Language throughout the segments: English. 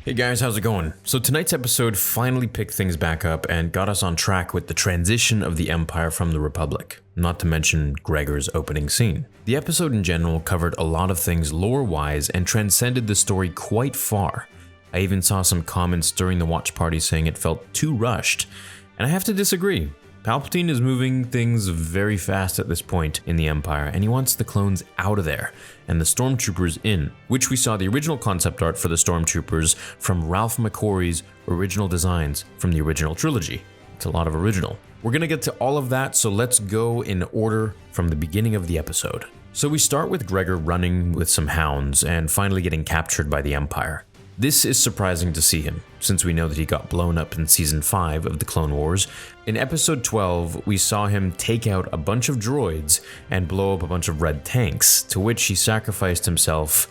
Hey guys, how's it going? So tonight's episode finally picked things back up and got us on track with the transition of the Empire from the Republic, not to mention Gregor's opening scene. The episode in general covered a lot of things lore-wise and transcended the story quite far. I even saw some comments during the watch party saying it felt too rushed, and I have to disagree. Palpatine is moving things very fast at this point in the Empire, and he wants the clones out of there, and the Stormtroopers in, which we saw the original concept art for the Stormtroopers from Ralph McQuarrie's original designs from the original trilogy. It's a lot of original. We're gonna get to all of that, so let's go in order from the beginning of the episode. So we start with Gregor running with some hounds and finally getting captured by the Empire. This is surprising to see him, since we know that he got blown up in Season 5 of the Clone Wars. In Episode 12, we saw him take out a bunch of droids and blow up a bunch of red tanks, to which he sacrificed himself,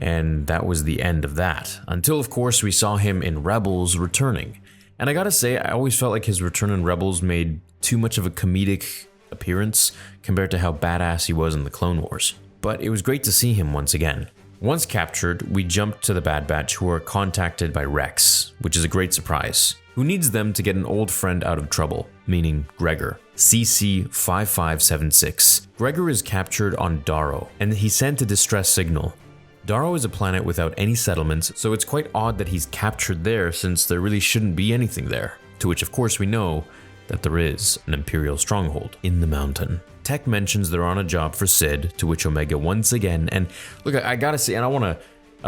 and that was the end of that. Until, of course, we saw him in Rebels returning. And I gotta say, I always felt like his return in Rebels made too much of a comedic appearance compared to how badass he was in the Clone Wars. But it was great to see him once again. Once captured, we jump to the Bad Batch, who are contacted by Rex, which is a great surprise, who needs them to get an old friend out of trouble, meaning Gregor, CC-5576. Gregor is captured on Daro, and he's sent a distress signal. Daro is a planet without any settlements, so it's quite odd that he's captured there since there really shouldn't be anything there, to which of course we know that there is an Imperial stronghold in the mountain. Tech mentions they're on a job for Sid, to which Omega once again, and look, I gotta say, and I don't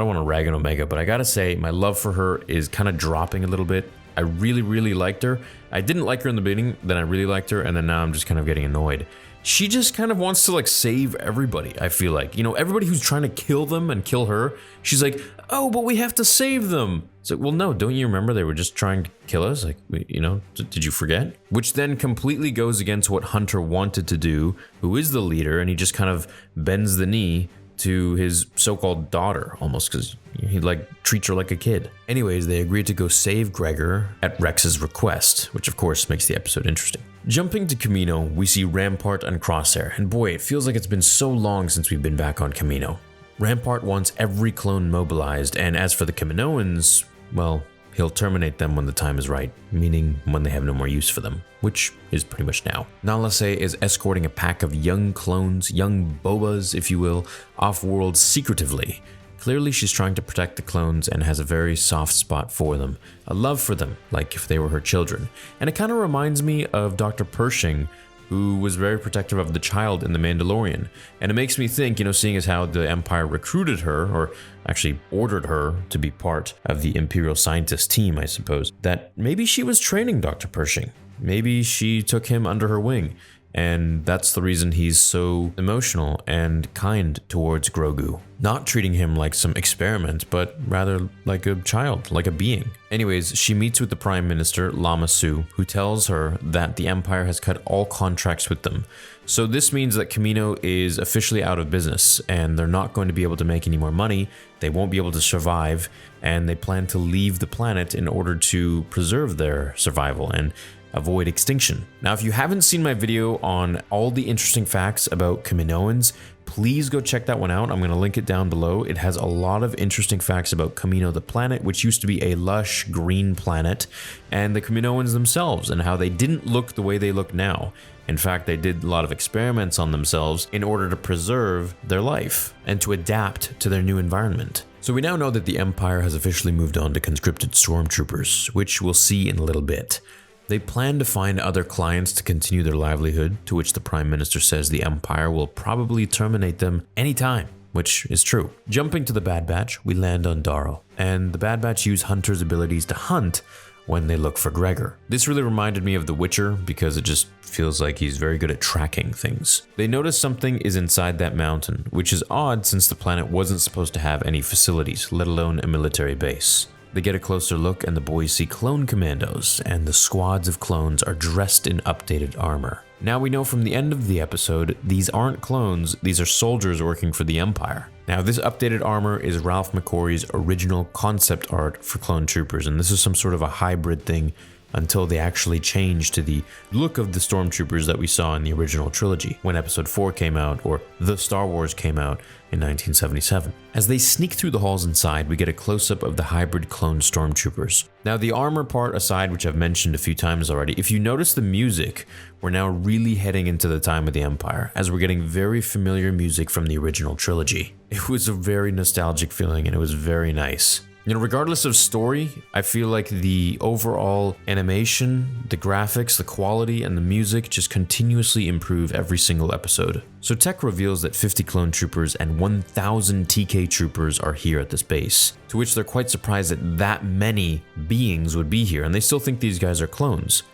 want to rag on Omega, but I gotta say my love for her is kind of dropping a little bit. I really liked her. I didn't like her in the beginning, then I really liked her, and then now I'm just kind of getting annoyed. She just kind of wants to save everybody, I feel like. You know, everybody who's trying to kill them and kill her, she's like, oh, but we have to save them. It's like, well, no, don't you remember they were just trying to kill us? Did you forget? Which then completely goes against what Hunter wanted to do, who is the leader, and he just kind of bends the knee to his so-called daughter, almost, because he treats her like a kid. Anyways, they agreed to go save Gregor at Rex's request, which of course makes the episode interesting. Jumping to Kamino, we see Rampart and Crosshair, and boy, it feels like it's been so long since we've been back on Kamino. Rampart wants every clone mobilized, and as for the Kaminoans, well, he'll terminate them when the time is right, meaning when they have no more use for them, which is pretty much now. Nala Se is escorting a pack of young clones, young Bobas, if you will, off-world secretively. Clearly she's trying to protect the clones and has a very soft spot for them, a love for them, like if they were her children. And it kind of reminds me of Dr. Pershing, who was very protective of the child in The Mandalorian. And it makes me think, seeing as how the Empire recruited her, or actually ordered her to be part of the Imperial scientist team, I suppose, that maybe she was training Dr. Pershing. Maybe she took him under her wing, and that's the reason he's so emotional and kind towards Grogu. Not treating him like some experiment, but rather like a child, like a being. Anyways, she meets with the Prime Minister, Lama Su, who tells her that the Empire has cut all contracts with them. So this means that Kamino is officially out of business, and they're not going to be able to make any more money, they won't be able to survive, and they plan to leave the planet in order to preserve their survival and avoid extinction. Now, if you haven't seen my video on all the interesting facts about Kaminoans, please go check that one out. I'm going to link it down below. It has a lot of interesting facts about Kamino the planet, which used to be a lush green planet, and the Kaminoans themselves, and how they didn't look the way they look now. In fact, they did a lot of experiments on themselves in order to preserve their life and to adapt to their new environment. So we now know that the Empire has officially moved on to conscripted stormtroopers, which we'll see in a little bit. They plan to find other clients to continue their livelihood, to which the Prime Minister says the Empire will probably terminate them anytime, which is true. Jumping to the Bad Batch, we land on Daro, and the Bad Batch use Hunter's abilities to hunt when they look for Gregor. This really reminded me of The Witcher because it just feels like he's very good at tracking things. They notice something is inside that mountain, which is odd since the planet wasn't supposed to have any facilities, let alone a military base. They get a closer look and the boys see clone commandos, and the squads of clones are dressed in updated armor. Now we know from the end of the episode, these aren't clones, these are soldiers working for the Empire. Now this updated armor is Ralph McQuarrie's original concept art for clone troopers, and this is some sort of a hybrid thing until they actually changed to the look of the stormtroopers that we saw in the original trilogy when Episode 4 came out, or The Star Wars came out in 1977. As they sneak through the halls inside, we get a close-up of the hybrid clone stormtroopers. Now, the armor part aside, which I've mentioned a few times already, if you notice the music, we're now really heading into the time of the Empire, as we're getting very familiar music from the original trilogy. It was a very nostalgic feeling, and it was very nice. You know, regardless of story, I feel like the overall animation, the graphics, the quality, and the music just continuously improve every single episode. So Tech reveals that 50 clone troopers and 1,000 TK troopers are here at this base, to which they're quite surprised that many beings would be here, and they still think these guys are clones.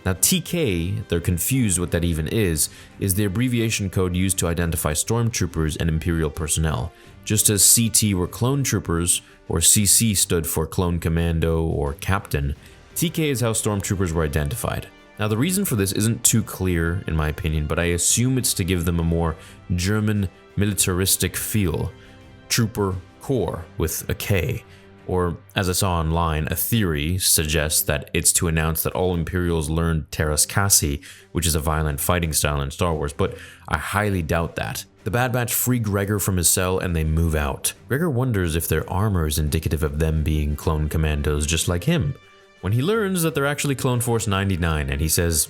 Now TK, they're confused what that even is the abbreviation code used to identify stormtroopers and Imperial personnel. Just as CT were clone troopers, or CC stood for clone commando or captain, TK is how stormtroopers were identified. Now the reason for this isn't too clear in my opinion, but I assume it's to give them a more German militaristic feel. Trooper Corps with a K. Or, as I saw online, a theory suggests that it's to announce that all Imperials learned Teras Kasi, which is a violent fighting style in Star Wars, but I highly doubt that. The Bad Batch free Gregor from his cell and they move out. Gregor wonders if their armor is indicative of them being clone commandos just like him, when he learns that they're actually Clone Force 99 and he says,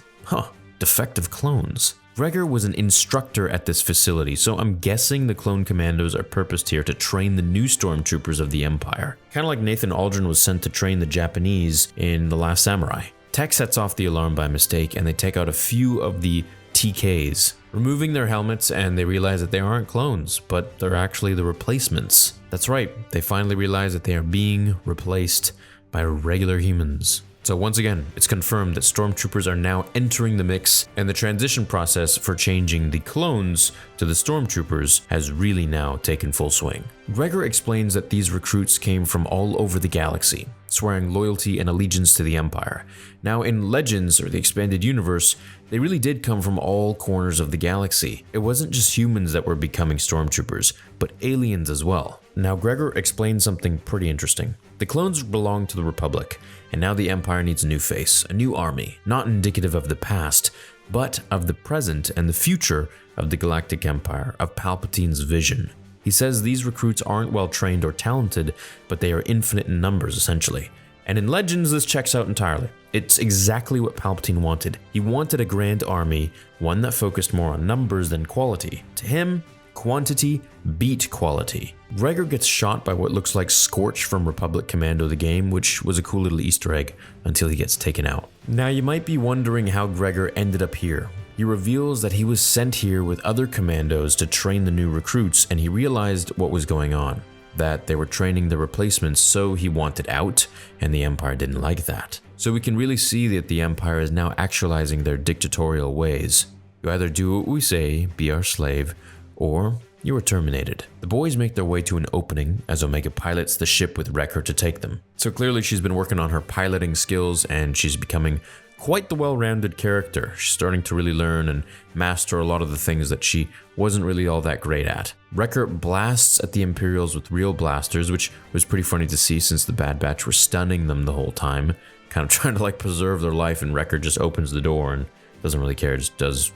defective clones. Gregor was an instructor at this facility, so I'm guessing the clone commandos are purposed here to train the new stormtroopers of the Empire. Kind of like Nathan Aldrin was sent to train the Japanese in The Last Samurai. Tech sets off the alarm by mistake and they take out a few of the TKs, removing their helmets, and they realize that they aren't clones, but they're actually the replacements. That's right, they finally realize that they are being replaced by regular humans. So once again, it's confirmed that stormtroopers are now entering the mix, and the transition process for changing the clones to the stormtroopers has really now taken full swing. Gregor explains that these recruits came from all over the galaxy, swearing loyalty and allegiance to the Empire. Now in Legends, or the expanded universe, they really did come from all corners of the galaxy. It wasn't just humans that were becoming stormtroopers, but aliens as well. Now Gregor explains something pretty interesting. The clones belong to the Republic, and now the Empire needs a new face, a new army, not indicative of the past, but of the present and the future of the Galactic Empire, of Palpatine's vision. He says these recruits aren't well trained or talented, but they are infinite in numbers essentially. And in Legends, this checks out entirely. It's exactly what Palpatine wanted. He wanted a grand army, one that focused more on numbers than quality. To him, quantity beat quality. Gregor gets shot by what looks like Scorch from Republic Commando the game, which was a cool little Easter egg until he gets taken out. Now you might be wondering how Gregor ended up here. He reveals that he was sent here with other commandos to train the new recruits, and he realized what was going on. That they were training the replacements, so he wanted out, and the Empire didn't like that. So we can really see that the Empire is now actualizing their dictatorial ways. You either do what we say, be our slave, or you are terminated. The boys make their way to an opening as Omega pilots the ship with Wrecker to take them. So clearly she's been working on her piloting skills and she's becoming quite the well-rounded character. She's starting to really learn and master a lot of the things that she wasn't really all that great at. Wrecker blasts at the Imperials with real blasters, which was pretty funny to see since the Bad Batch were stunning them the whole time, kind of trying to preserve their life, and Wrecker just opens the door and doesn't really care, just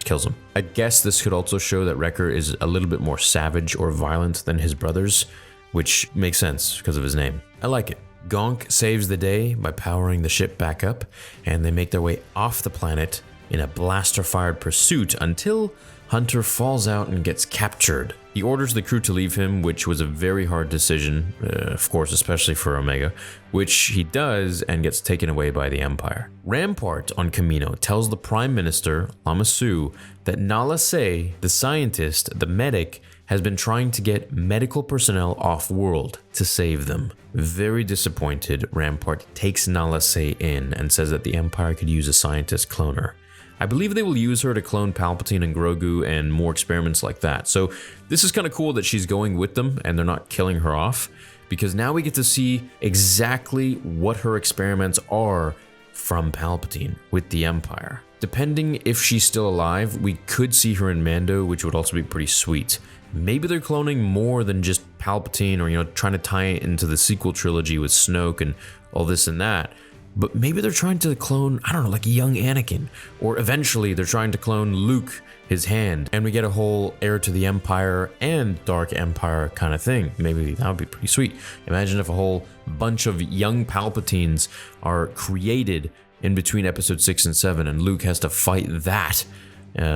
kills him. I guess this could also show that Wrecker is a little bit more savage or violent than his brothers, which makes sense because of his name. I like it. Gonk saves the day by powering the ship back up, and they make their way off the planet in a blaster-fired pursuit until Hunter falls out and gets captured. He orders the crew to leave him, which was a very hard decision, of course, especially for Omega, which he does and gets taken away by the Empire. Rampart on Kamino tells the Prime Minister, Lama Su, that Nala Se, the scientist, the medic, has been trying to get medical personnel off-world to save them. Very disappointed, Rampart takes Nala Se in and says that the Empire could use a scientist cloner. I believe they will use her to clone Palpatine and Grogu and more experiments like that. So this is kind of cool that she's going with them and they're not killing her off, because now we get to see exactly what her experiments are from Palpatine with the Empire. Depending if she's still alive, we could see her in Mando, which would also be pretty sweet. Maybe they're cloning more than just Palpatine, or trying to tie it into the sequel trilogy with Snoke and all this and that. but maybe they're trying to clone, I don't know, like a young Anakin, or eventually they're trying to clone Luke, his hand, and we get a whole heir to the Empire and Dark Empire kind of thing. Maybe that would be pretty sweet. Imagine if a whole bunch of young Palpatines are created in between episode 6 and 7, and Luke has to fight that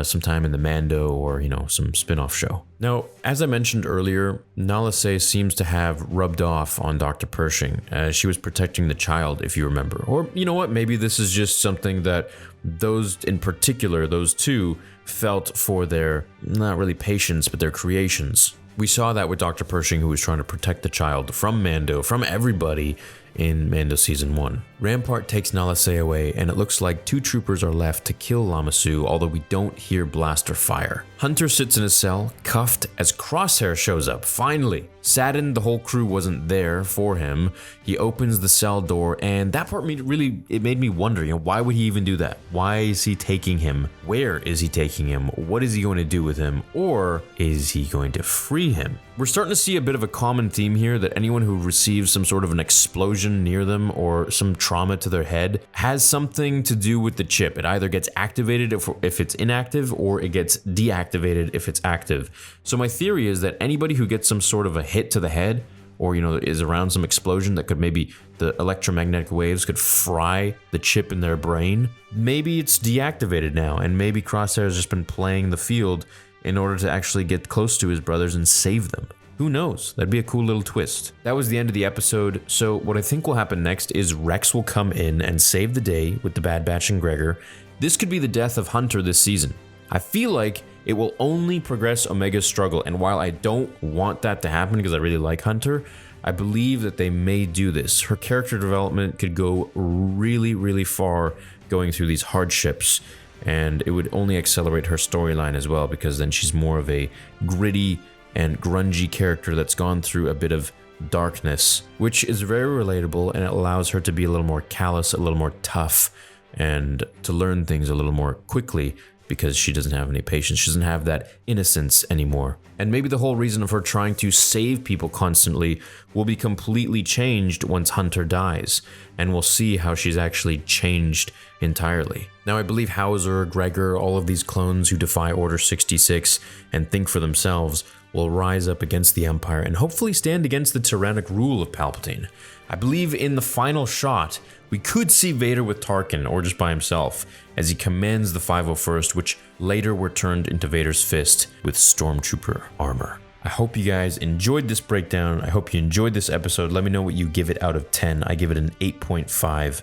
sometime in the Mando or, some spin-off show. Now, as I mentioned earlier, Nala Se seems to have rubbed off on Dr. Pershing as she was protecting the child, if you remember. Or, you know what, maybe this is just something that those in particular, those two, felt for their, not really patience, but their creations. We saw that with Dr. Pershing, who was trying to protect the child from Mando, from everybody, in Mando Season 1. Rampart takes Nala Se away, and it looks like 2 troopers are left to kill Lama Su, although we don't hear blaster fire. Hunter sits in his cell, cuffed, as Crosshair shows up, finally. Saddened the whole crew wasn't there for him, he opens the cell door, and that part made me wonder, why would he even do that? Why is he taking him? Where is he taking him? What is he going to do with him? Or is he going to free him? We're starting to see a bit of a common theme here, that anyone who receives some sort of an explosion near them or some trauma to their head has something to do with the chip. It either gets activated if it's inactive, or it gets deactivated if it's active. So my theory is that anybody who gets some sort of a hit to the head, or is around some explosion that could maybe the electromagnetic waves could fry the chip in their brain, maybe it's deactivated now, and maybe Crosshair has just been playing the field in order to actually get close to his brothers and save them. Who knows? That'd be a cool little twist. That was the end of the episode, so what I think will happen next is Rex will come in and save the day with the Bad Batch and Gregor. This could be the death of Hunter this season. I feel like it will only progress Omega's struggle, and while I don't want that to happen because I really like Hunter, I believe that they may do this. Her character development could go really, really far going through these hardships, and it would only accelerate her storyline as well, because then she's more of a gritty and grungy character that's gone through a bit of darkness, which is very relatable, and it allows her to be a little more callous, a little more tough, and to learn things a little more quickly, because she doesn't have any patience. She doesn't have that innocence anymore. And maybe the whole reason of her trying to save people constantly will be completely changed once Hunter dies, and we'll see how she's actually changed entirely. Now, I believe Hauser, Gregor, all of these clones who defy Order 66 and think for themselves will rise up against the Empire and hopefully stand against the tyrannic rule of Palpatine. I believe in the final shot, we could see Vader with Tarkin, or just by himself, as he commands the 501st, which later were turned into Vader's fist with Stormtrooper armor. I hope you guys enjoyed this breakdown. I hope you enjoyed this episode. Let me know what you give it out of 10. I give it an 8.5,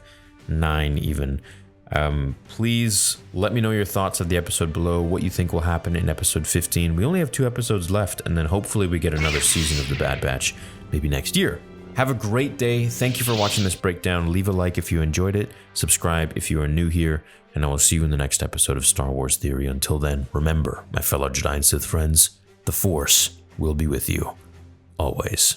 9 even. Please let me know your thoughts of the episode below, what you think will happen in episode 15. We only have 2 episodes left, and then hopefully we get another season of The Bad Batch, maybe next year. Have a great day. Thank you for watching this breakdown. Leave a like if you enjoyed it. Subscribe if you are new here, and I will see you in the next episode of Star Wars Theory. Until then, remember, my fellow Jedi and Sith friends, the Force will be with you always.